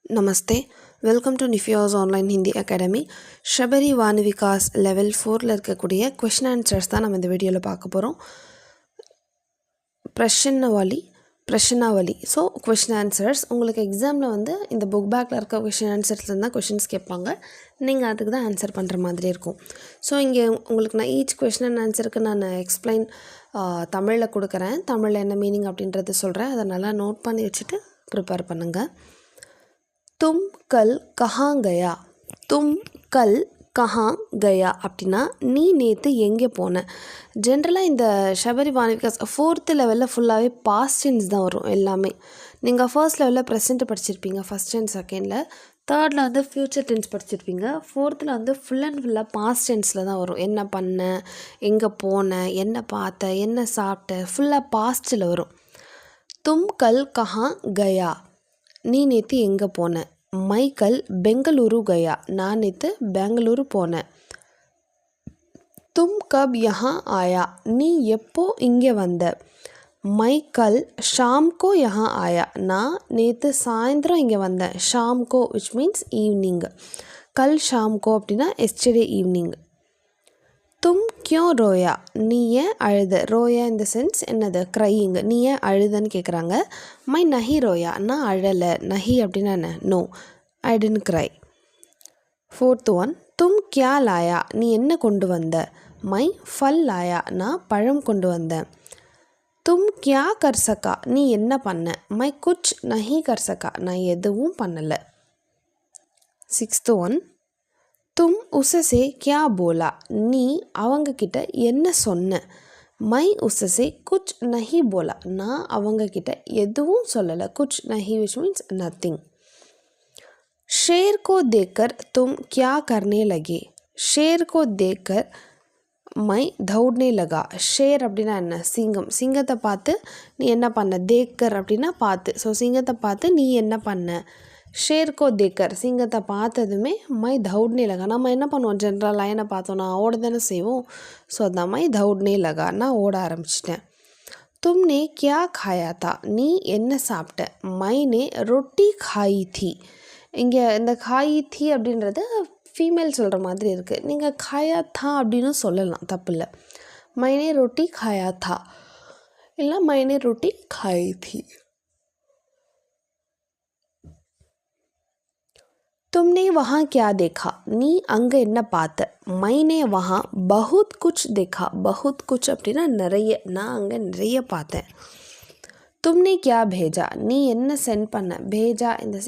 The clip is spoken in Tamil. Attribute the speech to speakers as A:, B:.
A: नमस्ते, वेलकम टू निफियाज ऑनलाइन हिंदी अकेडमी शबरी वान विकास लेवल 4 இருக்கக்கூடிய क्वेश्चन आंसर्स தான் நம்ம இந்த வீடியோல பார்க்க போறோம். பிரश्नावली ஸோ क्वेश्चन आंसर्स உங்களுக்கு எக்ஸாமில் வந்து இந்த புக் பேக்கில் இருக்க क्वेश्चन आंसर्ஸ்ல தான் क्वेश्चंस கேட்பாங்க. நீங்கள் அதுக்கு தான் ஆன்சர் பண்ணுற மாதிரி இருக்கும். ஸோ இங்கே உங்களுக்கு நான் ஈச் क्वेश्चन அண்ட் ஆன்சருக்கு நான் எக்ஸ்பிளைன் தமிழில் கொடுக்குறேன். தமிழில் என்ன மீனிங் அப்படின்றத சொல்கிறேன். அதை நல்லா நோட் பண்ணி வச்சுட்டு ப்ரிப்பேர் பண்ணுங்கள். तुम कल कहाँ गया? तुम कल कहाँ गया அப்படின்னா நீ நேற்று எங்கே போன. ஜென்ரலாக இந்த ஷபரி வான் விகாஸ் 4th லெவலில் ஃபுல்லாகவே பாஸ்ட் டென்ஸ் தான் வரும் எல்லாமே. நீங்கள் ஃபர்ஸ்ட் லெவலில் ப்ரெசென்ட் படிச்சிருப்பீங்க ஃபஸ்ட் அண்ட் செகண்டில். தேர்டில் வந்து ஃப்யூச்சர் டென்ஸ் படிச்சிருப்பீங்க. ஃபோர்த்தில் வந்து ஃபுல் அண்ட் ஃபுல்லாக பாஸ்ட் டென்ஸில் தான் வரும். என்ன பண்ண, எங்கே போன, என்ன பார்த்த, என்ன சாப்பிட்ட, ஃபுல்லாக பாஸ்ட்டில் வரும். தும் கல் கஹா கயா, நீ நேற்று எங்கே போன. மை கல் பெங்களூரு கயா, நான் நேற்று பெங்களூரு போனேன். தும் கப் யஹா ஆயா, நீ எப்போ இங்கே வந்த. மை கல் ஷாம்கோ யஹா ஆயா, நான் நேற்று சாயந்தரம் இங்கே வந்தேன். ஷாம்கோ விச் மீன்ஸ் ஈவினிங். கல் ஷாம்கோ அப்படின்னா எஸ்டர்டே ஈவினிங். தும் கியோ ரோயா, நீ ஏன் அழுத. ரோயா இந்த சென்ஸ் என்னது, க்ரையிங். நீ ஏன் அழுதன்னு கேட்குறாங்க. மை நஹி ரோயா, நான் அழலை. நஹி அப்படின்னா என்ன, no, I didn't cry. Fourth one, தும் கியா லாயா, நீ என்ன கொண்டு வந்த. மை ஃபல் லாயா, நான் பழம் கொண்டு வந்தேன். தும் கியா கர் சகா, நீ என்ன பண்ண. மை குச் நஹி கர் சகா, நான் எதுவும் பண்ணலை. சிக்ஸ்த் ஒன், தும் உசசே கியா போலா, நீ அவங்கக்கிட்ட என்ன சொன்ன. மை உசசே குச் நஹி போலா, நான் அவங்கக்கிட்ட எதுவும் சொல்லலை. குச் நஹி விச் மீன்ஸ் நத்திங். ஷேர் கோ தேக்கர் தும் கியா கர்னே லகே. ஷேர் கோ தேக்கர் மை தௌட்னே லகா. ஷேர் அப்படின்னா என்ன, சிங்கம். சிங்கத்தை பார்த்து நீ என்ன பண்ண. தேக்கர் அப்படின்னா பார்த்து. ஸோ சிங்கத்தை பார்த்து நீ என்ன பண்ண. ஷேர் கோ தேக்கர், சிங்கத்தை பார்த்ததுமே மை தௌட்னே லகா. நம்ம என்ன பண்ணுவோம், ஜென்ரல் லைனை பார்த்தோன்னா ஓட தானே செய்வோம். ஸோ அதான் மை தௌட்னே லகா, நான் ஓட ஆரம்பிச்சிட்டேன். தும்னே கியா காயா தா, நீ என்ன சாப்பிட்ட. மைனே ரொட்டி காயி தி. இங்கே இந்த காயி தி அப்படின்றது ஃபீமேல் சொல்கிற மாதிரி இருக்குது. நீங்கள் காயா தா அப்படின்னு சொல்லலாம், தப்பு இல்லை. மைனே ரொட்டி காயா தா இல்லை மைனே ரொட்டி காயி தி. तुमने वहाँ क्या देखा, நீ அங்கே என்ன பார்த்த. मैंने वहाँ बहुत कुछ देखा. बहुत कुछ அப்படின்னா நிறைய, நான் அங்கே நிறைய பார்த்தேன். तुमने क्या भेजा, நீ என்ன சென்ட் பண்ண. भेजा இந்த